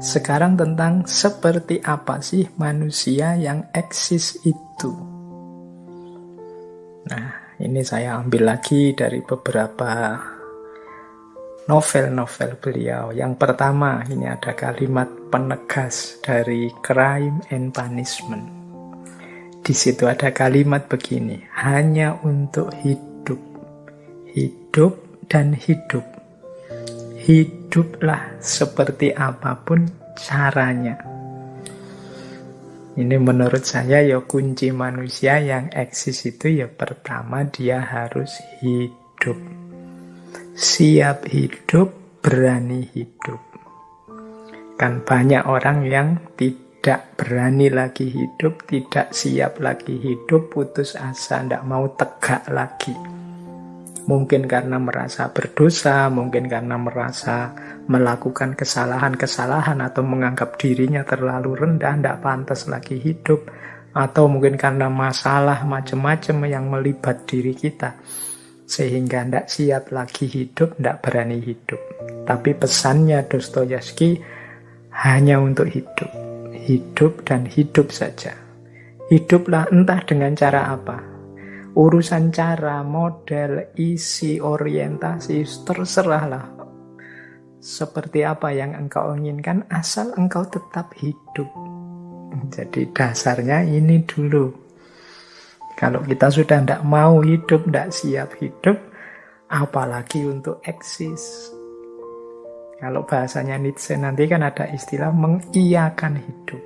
Sekarang tentang seperti apa sih manusia yang eksis itu. Nah, ini saya ambil lagi dari beberapa novel-novel beliau. Yang pertama, ini ada kalimat penegas dari Crime and Punishment. Di situ ada kalimat begini, hanya untuk hidup, hidup dan hidup. Hiduplah seperti apapun caranya. Ini menurut saya ya kunci manusia yang eksis itu ya pertama dia harus hidup. Siap hidup, berani hidup. Kan banyak orang yang tidak berani lagi hidup, tidak siap lagi hidup, putus asa, tidak mau tegak lagi. Mungkin karena merasa berdosa, mungkin karena merasa melakukan kesalahan-kesalahan atau menganggap dirinya terlalu rendah, tidak pantas lagi hidup, atau mungkin karena masalah macam-macam yang melibat diri kita, sehingga tidak siap lagi hidup, tidak berani hidup. Tapi pesannya Dostoyevsky hanya untuk hidup. Hidup dan hidup saja. Hiduplah entah dengan cara apa. Urusan cara, model, isi, orientasi, terserahlah. Seperti apa yang engkau inginkan, asal engkau tetap hidup. Jadi dasarnya ini dulu. Kalau kita sudah tidak mau hidup, tidak siap hidup, apalagi untuk eksis. Kalau bahasanya Nietzsche nanti kan ada istilah mengiyakan hidup.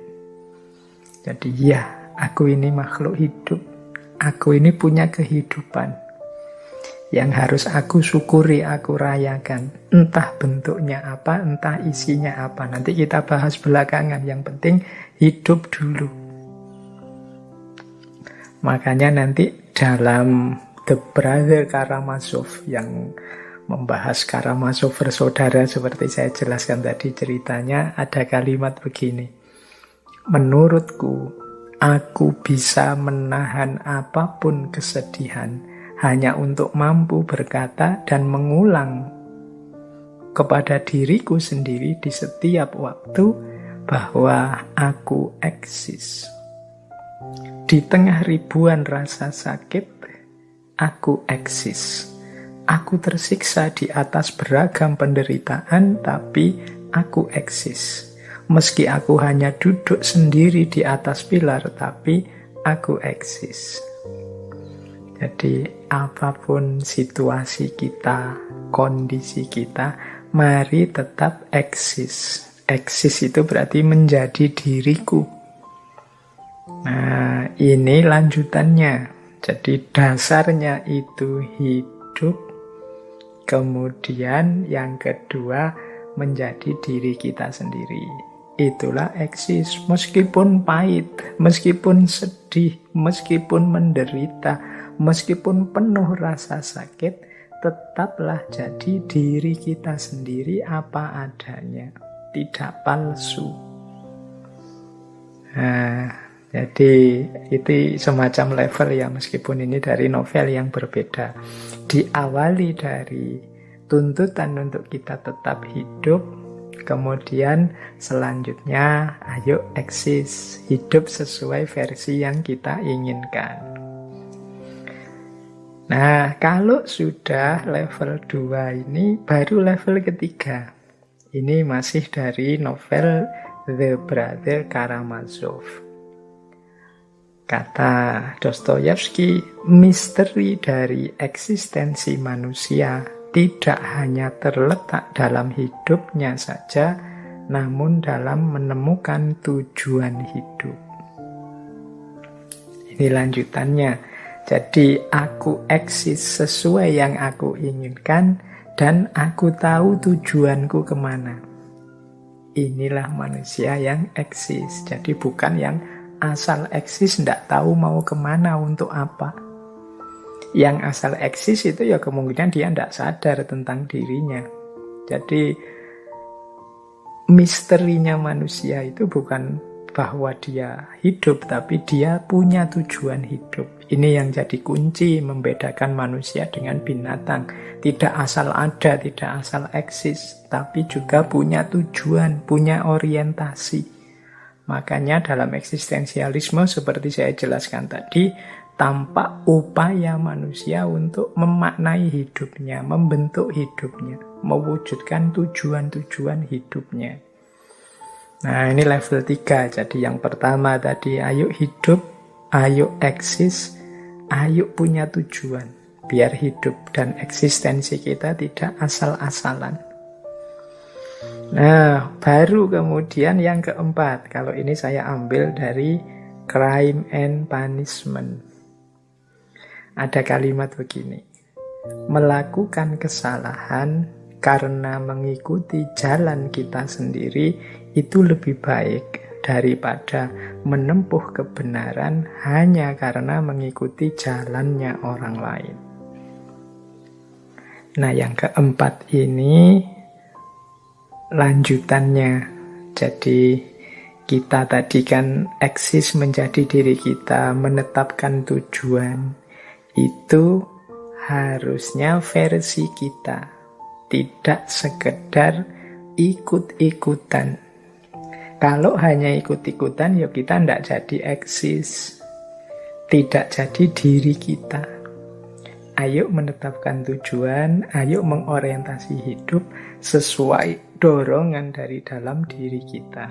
Jadi ya, aku ini makhluk hidup. Aku ini punya kehidupan yang harus aku syukuri, aku rayakan. Entah bentuknya apa, entah isinya apa. Nanti kita bahas belakangan. Yang penting hidup dulu. Makanya nanti dalam The Brother Karamazov yang membahas Karamazov bersaudara seperti saya jelaskan tadi ceritanya, ada kalimat begini. Menurutku, aku bisa menahan apapun kesedihan hanya untuk mampu berkata dan mengulang kepada diriku sendiri di setiap waktu bahwa aku eksis. Di tengah ribuan rasa sakit, aku eksis. Aku tersiksa di atas beragam penderitaan, tapi aku eksis. Meski aku hanya duduk sendiri di atas pilar, tapi aku eksis. Jadi apapun situasi kita, kondisi kita, mari tetap eksis. Eksis itu berarti menjadi diriku. Nah, ini lanjutannya. Jadi dasarnya itu hidup. Kemudian yang kedua menjadi diri kita sendiri. Itulah eksis. Meskipun pahit, meskipun sedih, meskipun menderita, meskipun penuh rasa sakit, tetaplah jadi diri kita sendiri apa adanya. Tidak palsu. Nah, jadi itu semacam level ya, meskipun ini dari novel yang berbeda. Diawali dari tuntutan untuk kita tetap hidup, kemudian selanjutnya ayo eksis, hidup sesuai versi yang kita inginkan. Nah, kalau sudah level 2 ini baru level ketiga. Ini masih dari novel The Brother Karamazov. Kata Dostoyevsky, misteri dari eksistensi manusia tidak hanya terletak dalam hidupnya saja, namun dalam menemukan tujuan hidup. Ini lanjutannya. Jadi aku eksis sesuai yang aku inginkan dan aku tahu tujuanku kemana. Inilah manusia yang eksis. Jadi bukan yang asal eksis, tidak tahu mau kemana, untuk apa. Yang asal eksis itu ya kemungkinan dia tidak sadar tentang dirinya. Jadi misterinya manusia itu bukan bahwa dia hidup, tapi dia punya tujuan hidup. Ini yang jadi kunci membedakan manusia dengan binatang. Tidak asal ada, tidak asal eksis, tapi juga punya tujuan, punya orientasi. Makanya dalam eksistensialisme seperti saya jelaskan tadi, tampak upaya manusia untuk memaknai hidupnya, membentuk hidupnya, mewujudkan tujuan-tujuan hidupnya. Nah, ini level 3. Jadi yang pertama tadi, ayo hidup, ayo eksis, ayo punya tujuan. Biar hidup dan eksistensi kita tidak asal-asalan. Nah, baru kemudian yang keempat. Kalau ini saya ambil dari Crime and Punishment. Ada kalimat begini. Melakukan kesalahan karena mengikuti jalan kita sendiri itu lebih baik daripada menempuh kebenaran hanya karena mengikuti jalannya orang lain. Nah, yang keempat ini lanjutannya. Jadi kita tadi kan eksis menjadi diri kita, menetapkan tujuan. Itu harusnya versi kita, tidak sekedar ikut-ikutan. Kalau hanya ikut-ikutan, ya kita tidak jadi eksis, tidak jadi diri kita. Ayo menetapkan tujuan, ayo mengorientasi hidup sesuai dorongan dari dalam diri kita.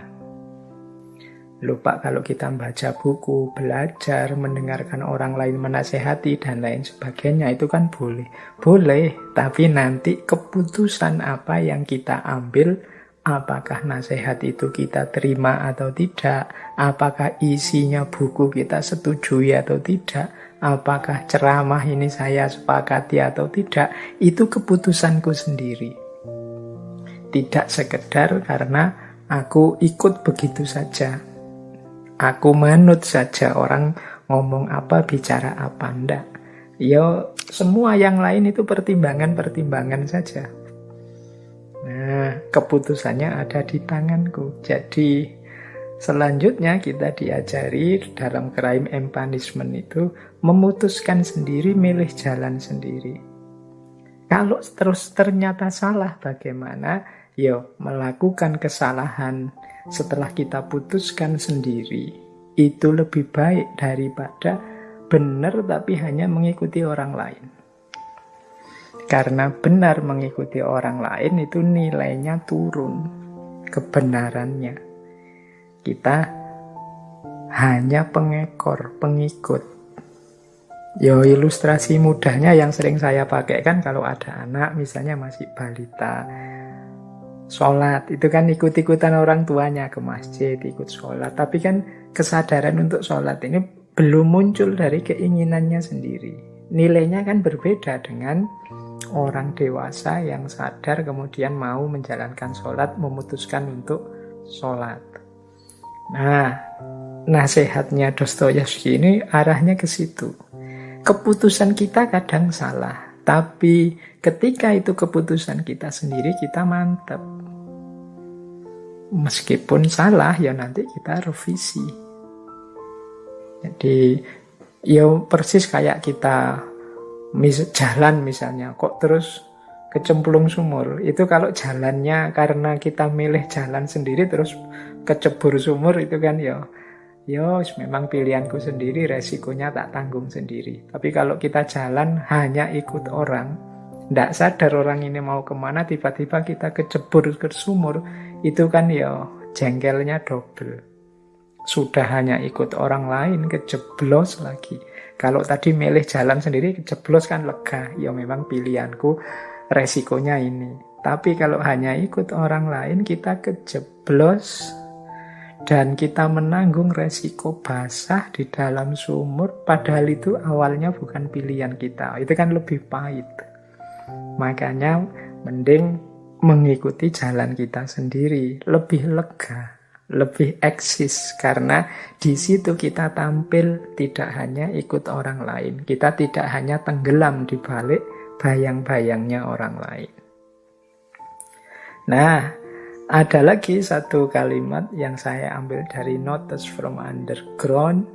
Lupa kalau kita membaca buku, belajar, mendengarkan orang lain menasehati, dan lain sebagainya, itu kan boleh. Boleh, tapi nanti keputusan apa yang kita ambil, apakah nasihat itu kita terima atau tidak, apakah isinya buku kita setujui atau tidak, apakah ceramah ini saya sepakati atau tidak, itu keputusanku sendiri. Tidak sekedar karena aku ikut begitu saja. Aku manut saja orang ngomong apa, bicara apa, enggak. Ya, semua yang lain itu pertimbangan-pertimbangan saja. Nah, keputusannya ada di tanganku. Jadi, selanjutnya kita diajari dalam Crime and Punishment itu memutuskan sendiri, milih jalan sendiri. Kalau terus ternyata salah, bagaimana? Ya, melakukan kesalahan setelah kita putuskan sendiri itu lebih baik daripada benar tapi hanya mengikuti orang lain. Karena benar mengikuti orang lain itu nilainya turun, kebenarannya. Kita hanya pengekor, pengikut. Yo, ilustrasi mudahnya yang sering saya pakai kan kalau ada anak misalnya masih balita, sholat, itu kan ikut-ikutan orang tuanya ke masjid, ikut sholat. Tapi kan kesadaran untuk sholat ini belum muncul dari keinginannya sendiri. Nilainya kan berbeda dengan orang dewasa yang sadar kemudian mau menjalankan sholat, memutuskan untuk sholat. Nah, nasihatnya Dostoyevsky ini arahnya ke situ. Keputusan kita kadang salah, tapi ketika itu keputusan kita sendiri, kita mantap. Meskipun salah, ya nanti kita revisi. Jadi, ya persis kayak kita jalan misalnya, kok terus kecemplung sumur. Itu kalau jalannya karena kita milih jalan sendiri terus kecebur sumur, itu kan ya memang pilihanku sendiri, resikonya tak tanggung sendiri. Tapi kalau kita jalan hanya ikut orang, tidak sadar orang ini mau kemana, tiba-tiba kita kecebur ke sumur, itu kan ya jengkelnya double. Sudah hanya ikut orang lain, kejeblos lagi. Kalau tadi milih jalan sendiri, kejeblos kan lega. Ya memang pilihanku, resikonya ini. Tapi kalau hanya ikut orang lain, kita kejeblos dan kita menanggung resiko basah di dalam sumur, padahal itu awalnya bukan pilihan kita. Itu kan lebih pahit. Makanya mending mengikuti jalan kita sendiri, lebih lega, lebih eksis, karena di situ kita tampil tidak hanya ikut orang lain, kita tidak hanya tenggelam di balik bayang-bayangnya orang lain. Nah, ada lagi satu kalimat yang saya ambil dari Notes from Underground.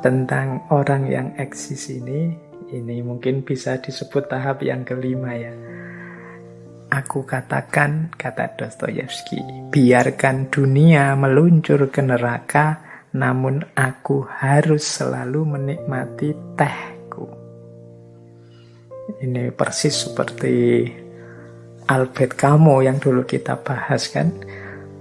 tentang orang yang eksis ini mungkin bisa disebut tahap yang kelima ya. Aku katakan, kata Dostoyevsky, biarkan dunia meluncur ke neraka, namun aku harus selalu menikmati tehku. Ini persis seperti Albert Camus yang dulu kita bahas kan.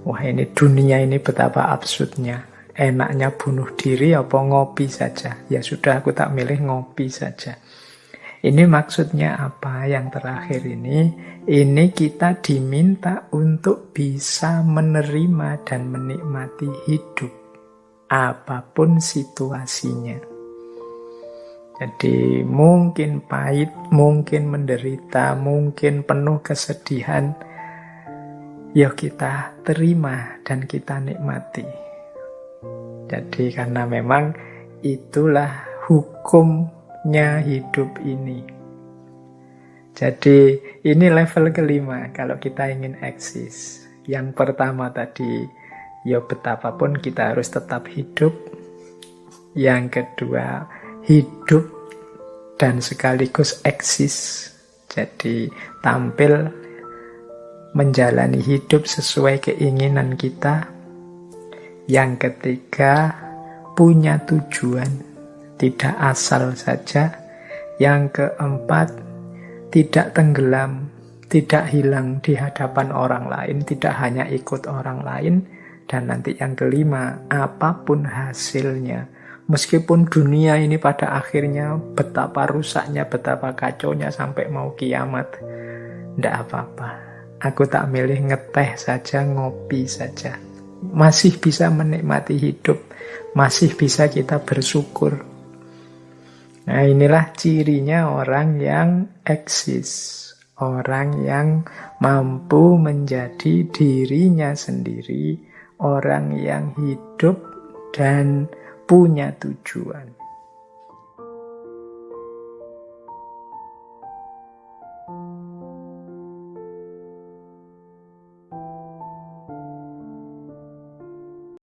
Wah, ini dunia ini betapa absurdnya. Enaknya bunuh diri apa ngopi saja. Ya sudah, aku tak milih ngopi saja. Ini maksudnya apa? Yang terakhir ini kita diminta untuk bisa menerima dan menikmati hidup apapun situasinya. Jadi mungkin pahit, mungkin menderita, mungkin penuh kesedihan, ya kita terima dan kita nikmati. Jadi karena memang itulah hukumnya hidup ini. Jadi ini level kelima kalau kita ingin eksis. Yang pertama tadi, ya betapapun kita harus tetap hidup. Yang kedua, hidup dan sekaligus eksis. Jadi tampil menjalani hidup sesuai keinginan kita. Yang ketiga, punya tujuan, tidak asal saja. Yang keempat, tidak tenggelam, tidak hilang di hadapan orang lain, tidak hanya ikut orang lain. Dan nanti yang kelima, apapun hasilnya, meskipun dunia ini pada akhirnya betapa rusaknya, betapa kacaunya sampai mau kiamat, tidak apa-apa. Aku tak milih ngeteh saja, ngopi saja. Masih bisa menikmati hidup, masih bisa kita bersyukur. Nah, inilah cirinya orang yang eksis. Orang yang mampu menjadi dirinya sendiri, orang yang hidup dan punya tujuan.